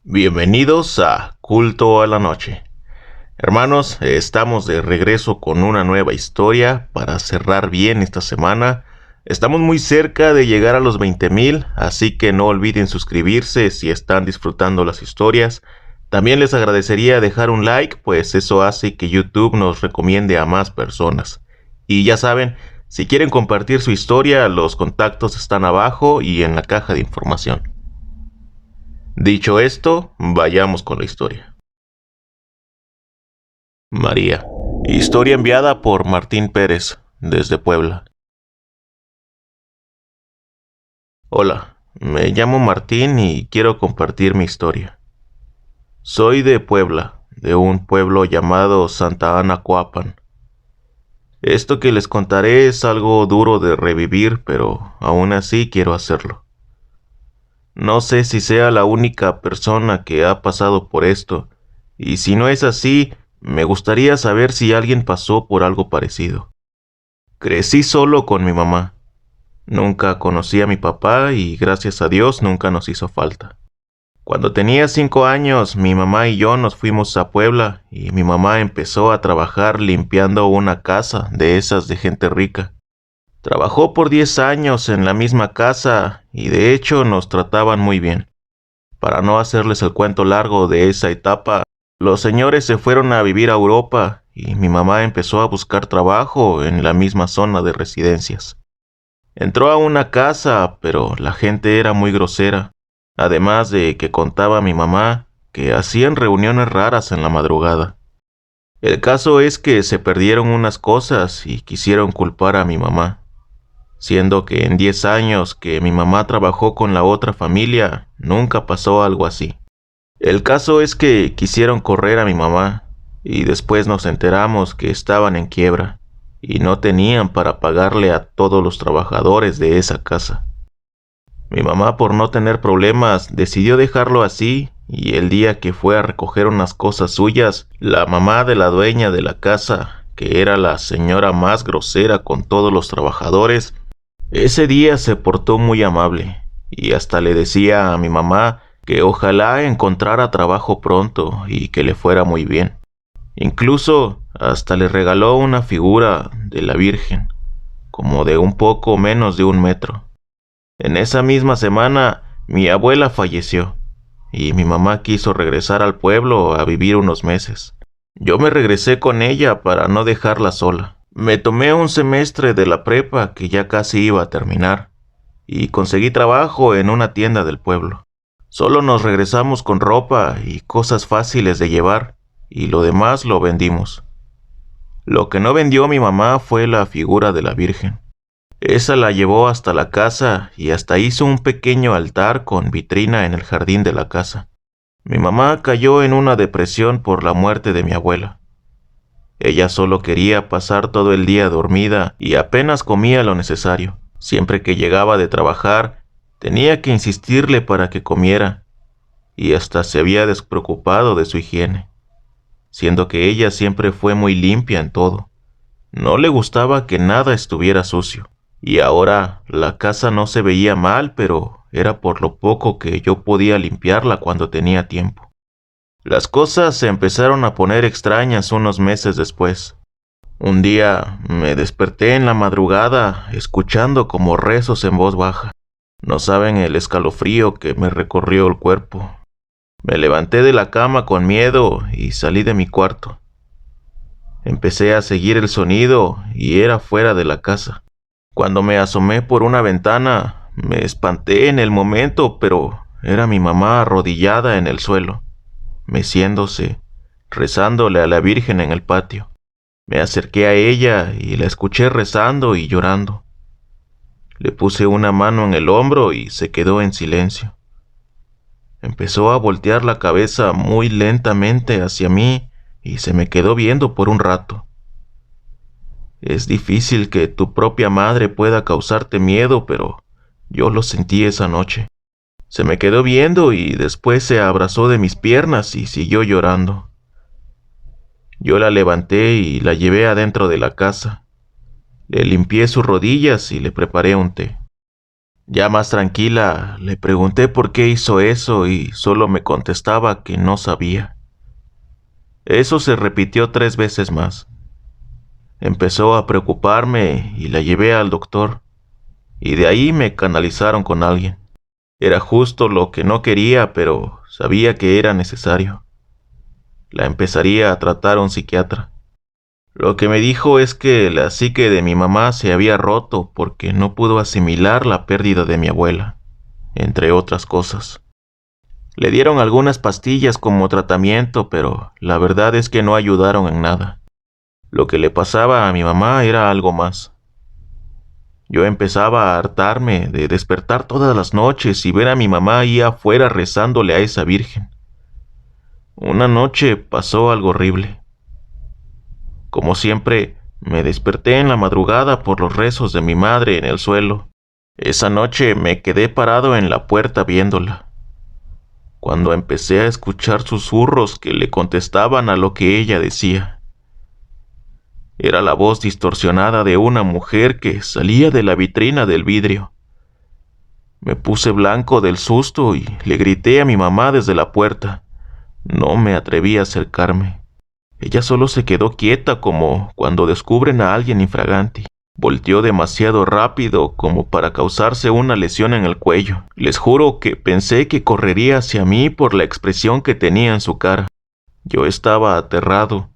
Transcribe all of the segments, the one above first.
Bienvenidos a Culto a la Noche. Hermanos, estamos de regreso con una nueva historia para cerrar bien esta semana. Estamos muy cerca de llegar a los 20,000, así que no olviden suscribirse si están disfrutando las historias. También les agradecería dejar un like, pues eso hace que YouTube nos recomiende a más personas. Y ya saben, si quieren compartir su historia, los contactos están abajo y en la caja de información. Dicho esto, vayamos con la historia. María. Historia enviada por Martín Pérez, desde Puebla. Hola, me llamo Martín y quiero compartir mi historia. Soy de Puebla, de un pueblo llamado Santa Ana Coapan. Esto que les contaré es algo duro de revivir, pero aún así quiero hacerlo. No sé si sea la única persona que ha pasado por esto, y si no es así, me gustaría saber si alguien pasó por algo parecido. Crecí solo con mi mamá. Nunca conocí a mi papá y gracias a Dios nunca nos hizo falta. Cuando tenía 5 años, mi mamá y yo nos fuimos a Puebla y mi mamá empezó a trabajar limpiando una casa de esas de gente rica. Trabajó por 10 años en la misma casa y de hecho nos trataban muy bien. Para no hacerles el cuento largo de esa etapa, los señores se fueron a vivir a Europa y mi mamá empezó a buscar trabajo en la misma zona de residencias. Entró a una casa, pero la gente era muy grosera, además de que contaba a mi mamá que hacían reuniones raras en la madrugada. El caso es que se perdieron unas cosas y quisieron culpar a mi mamá, siendo que en 10 años que mi mamá trabajó con la otra familia, nunca pasó algo así. El caso es que quisieron correr a mi mamá, y después nos enteramos que estaban en quiebra, y no tenían para pagarle a todos los trabajadores de esa casa. Mi mamá, por no tener problemas, decidió dejarlo así, y el día que fue a recoger unas cosas suyas, la mamá de la dueña de la casa, que era la señora más grosera con todos los trabajadores, ese día se portó muy amable, y hasta le decía a mi mamá que ojalá encontrara trabajo pronto y que le fuera muy bien. Incluso hasta le regaló una figura de la Virgen, como de un poco menos de 1 metro. En esa misma semana, mi abuela falleció, y mi mamá quiso regresar al pueblo a vivir unos meses. Yo me regresé con ella para no dejarla sola. Me tomé un semestre de la prepa que ya casi iba a terminar, y conseguí trabajo en una tienda del pueblo. Solo nos regresamos con ropa y cosas fáciles de llevar, y lo demás lo vendimos. Lo que no vendió mi mamá fue la figura de la Virgen. Esa la llevó hasta la casa y hasta hizo un pequeño altar con vitrina en el jardín de la casa. Mi mamá cayó en una depresión por la muerte de mi abuela. Ella solo quería pasar todo el día dormida y apenas comía lo necesario. Siempre que llegaba de trabajar, tenía que insistirle para que comiera, y hasta se había despreocupado de su higiene, siendo que ella siempre fue muy limpia en todo. No le gustaba que nada estuviera sucio, y ahora la casa no se veía mal, pero era por lo poco que yo podía limpiarla cuando tenía tiempo. Las cosas se empezaron a poner extrañas unos meses después. Un día me desperté en la madrugada escuchando como rezos en voz baja. No saben el escalofrío que me recorrió el cuerpo. Me levanté de la cama con miedo y salí de mi cuarto. Empecé a seguir el sonido y era fuera de la casa. Cuando me asomé por una ventana, me espanté en el momento, pero era mi mamá arrodillada en el suelo, meciéndose, rezándole a la Virgen en el patio. Me acerqué a ella y la escuché rezando y llorando. Le puse una mano en el hombro y se quedó en silencio. Empezó a voltear la cabeza muy lentamente hacia mí y se me quedó viendo por un rato. Es difícil que tu propia madre pueda causarte miedo, pero yo lo sentí esa noche. Se me quedó viendo y después se abrazó de mis piernas y siguió llorando. Yo la levanté y la llevé adentro de la casa. Le limpié sus rodillas y le preparé un té. Ya más tranquila, le pregunté por qué hizo eso y solo me contestaba que no sabía. Eso se repitió 3 veces más. Empezó a preocuparme y la llevé al doctor, y de ahí me canalizaron con alguien. Era justo lo que no quería, pero sabía que era necesario. La empezaría a tratar un psiquiatra. Lo que me dijo es que la psique de mi mamá se había roto porque no pudo asimilar la pérdida de mi abuela, entre otras cosas. Le dieron algunas pastillas como tratamiento, pero la verdad es que no ayudaron en nada. Lo que le pasaba a mi mamá era algo más. Yo empezaba a hartarme de despertar todas las noches y ver a mi mamá ahí afuera rezándole a esa virgen. Una noche pasó algo horrible. Como siempre, me desperté en la madrugada por los rezos de mi madre en el suelo. Esa noche me quedé parado en la puerta viéndola. Cuando empecé a escuchar susurros que le contestaban a lo que ella decía. Era la voz distorsionada de una mujer que salía de la vitrina del vidrio. Me puse blanco del susto y le grité a mi mamá desde la puerta. No me atreví a acercarme. Ella solo se quedó quieta como cuando descubren a alguien infraganti. Volteó demasiado rápido como para causarse una lesión en el cuello. Les juro que pensé que correría hacia mí por la expresión que tenía en su cara. Yo estaba aterrado,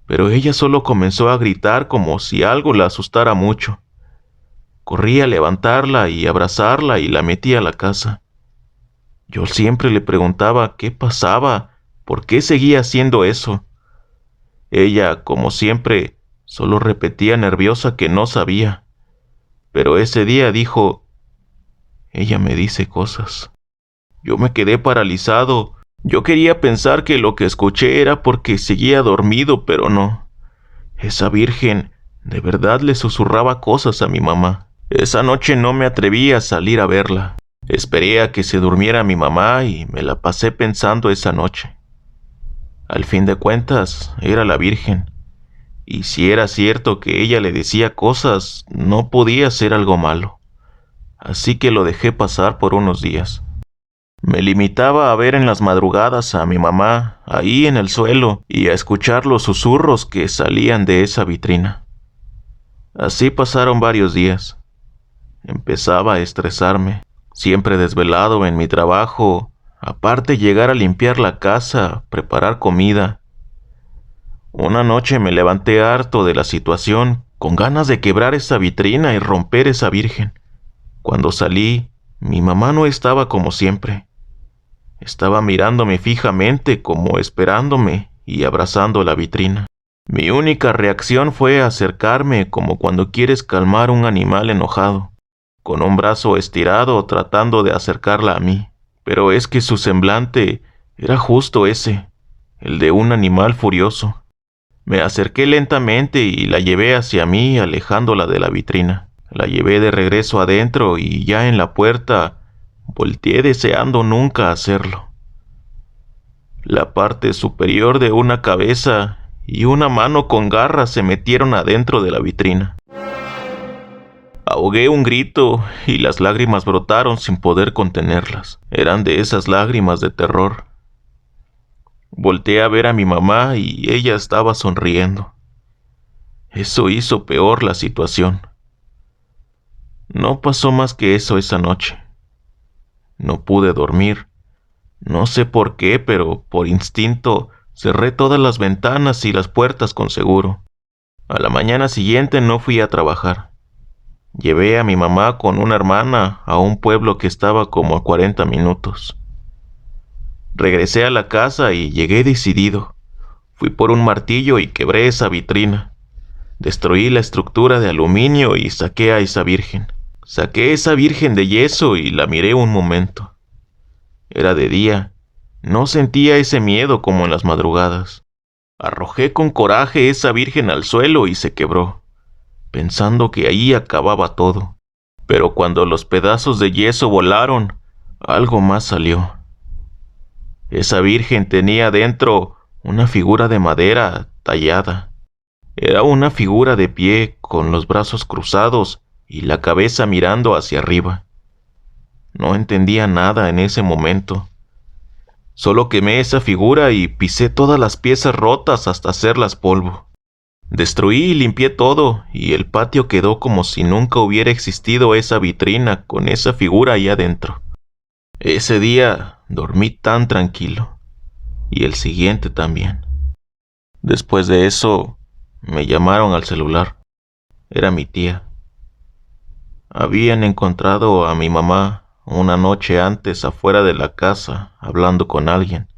pero ella solo comenzó a gritar como si algo la asustara mucho. Corrí a levantarla y abrazarla y la metí a la casa. Yo siempre le preguntaba qué pasaba, por qué seguía haciendo eso. Ella, como siempre, solo repetía nerviosa que no sabía. Pero ese día dijo, ella me dice cosas. Yo me quedé paralizado. Yo quería pensar que lo que escuché era porque seguía dormido, pero no. Esa virgen de verdad le susurraba cosas a mi mamá. Esa noche no me atreví a salir a verla. Esperé a que se durmiera mi mamá y me la pasé pensando esa noche. Al fin de cuentas, era la virgen. Y si era cierto que ella le decía cosas, no podía ser algo malo. Así que lo dejé pasar por unos días. Me limitaba a ver en las madrugadas a mi mamá ahí en el suelo y a escuchar los susurros que salían de esa vitrina. Así pasaron varios días. Empezaba a estresarme, siempre desvelado en mi trabajo, aparte llegar a limpiar la casa, preparar comida. Una noche me levanté harto de la situación, con ganas de quebrar esa vitrina y romper esa virgen. Cuando salí, mi mamá no estaba como siempre. Estaba mirándome fijamente como esperándome y abrazando la vitrina. Mi única reacción fue acercarme como cuando quieres calmar un animal enojado, con un brazo estirado tratando de acercarla a mí. Pero es que su semblante era justo ese, el de un animal furioso. Me acerqué lentamente y la llevé hacia mí, alejándola de la vitrina. La llevé de regreso adentro y ya en la puerta volteé deseando nunca hacerlo. La parte superior de una cabeza y una mano con garras se metieron adentro de la vitrina. Ahogué un grito y las lágrimas brotaron sin poder contenerlas. Eran de esas lágrimas de terror. Volteé a ver a mi mamá y ella estaba sonriendo. Eso hizo peor la situación. No pasó más que eso esa noche. No pude dormir. No sé por qué, pero por instinto cerré todas las ventanas y las puertas con seguro. A la mañana siguiente no fui a trabajar. Llevé a mi mamá con una hermana a un pueblo que estaba como a 40 minutos. Regresé a la casa y llegué decidido. Fui por un martillo y quebré esa vitrina. Destruí la estructura de aluminio y saqué a esa virgen. Saqué esa virgen de yeso y la miré un momento. Era de día. No sentía ese miedo como en las madrugadas. Arrojé con coraje esa virgen al suelo y se quebró, pensando que ahí acababa todo. Pero cuando los pedazos de yeso volaron, algo más salió. Esa virgen tenía dentro una figura de madera tallada. Era una figura de pie con los brazos cruzados y la cabeza mirando hacia arriba. No entendía nada en ese momento. Solo quemé esa figura y pisé todas las piezas rotas hasta hacerlas polvo. Destruí y limpié todo, y el patio quedó como si nunca hubiera existido esa vitrina con esa figura ahí adentro. Ese día dormí tan tranquilo, y el siguiente también. Después de eso, me llamaron al celular. Era mi tía. Habían encontrado a mi mamá una noche antes afuera de la casa hablando con alguien.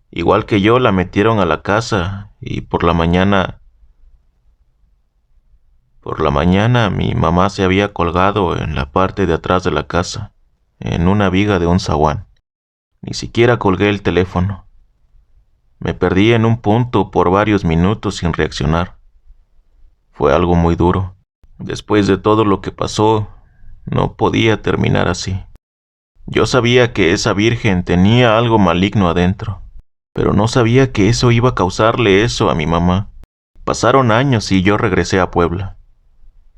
Igual que yo, la metieron a la casa y por la mañana mi mamá se había colgado en la parte de atrás de la casa, en una viga de un zaguán. Ni siquiera colgué el teléfono. Me perdí en un punto por varios minutos sin reaccionar. Fue algo muy duro. Después de todo lo que pasó, no podía terminar así. Yo sabía que esa virgen tenía algo maligno adentro, pero no sabía que eso iba a causarle eso a mi mamá. Pasaron años y yo regresé a Puebla.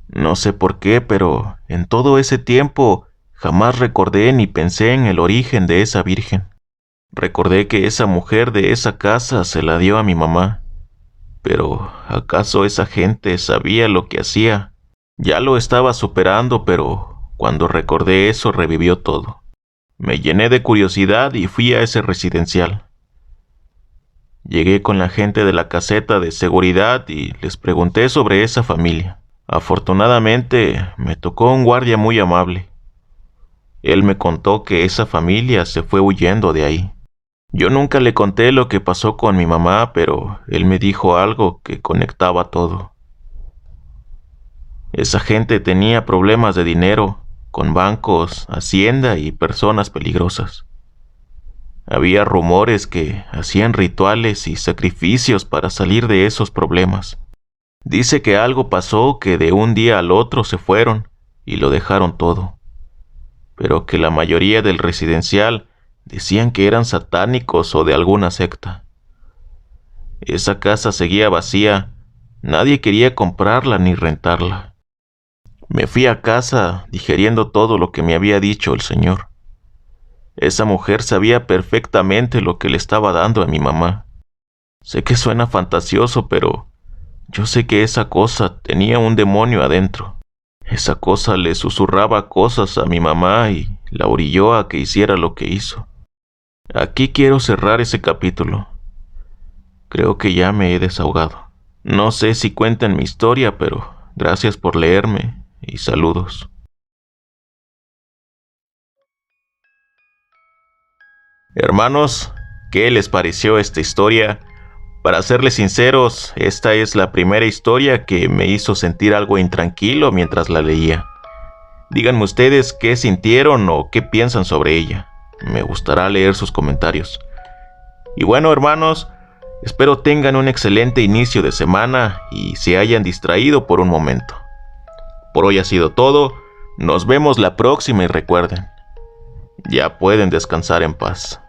No sé por qué, pero en todo ese tiempo jamás recordé ni pensé en el origen de esa virgen. Recordé que esa mujer de esa casa se la dio a mi mamá. Pero ¿acaso esa gente sabía lo que hacía? Ya lo estaba superando, pero cuando recordé eso revivió todo. Me llené de curiosidad y fui a ese residencial. Llegué con la gente de la caseta de seguridad y les pregunté sobre esa familia. Afortunadamente, me tocó un guardia muy amable. Él me contó que esa familia se fue huyendo de ahí. Yo nunca le conté lo que pasó con mi mamá, pero él me dijo algo que conectaba todo. Esa gente tenía problemas de dinero, con bancos, hacienda y personas peligrosas. Había rumores que hacían rituales y sacrificios para salir de esos problemas. Dice que algo pasó que de un día al otro se fueron y lo dejaron todo. Pero que la mayoría del residencial decían que eran satánicos o de alguna secta. Esa casa seguía vacía, nadie quería comprarla ni rentarla. Me fui a casa digiriendo todo lo que me había dicho el señor. Esa mujer sabía perfectamente lo que le estaba dando a mi mamá. Sé que suena fantasioso, pero yo sé que esa cosa tenía un demonio adentro. Esa cosa le susurraba cosas a mi mamá y la orilló a que hiciera lo que hizo. Aquí quiero cerrar ese capítulo. Creo que ya me he desahogado. No sé si cuentan mi historia, pero gracias por leerme y saludos. Hermanos, ¿qué les pareció esta historia? Para serles sinceros, esta es la primera historia que me hizo sentir algo intranquilo mientras la leía. Díganme ustedes qué sintieron o qué piensan sobre ella. Me gustará leer sus comentarios. Y bueno, hermanos, espero tengan un excelente inicio de semana y se hayan distraído por un momento. Por hoy ha sido todo. Nos vemos la próxima y recuerden, ya pueden descansar en paz.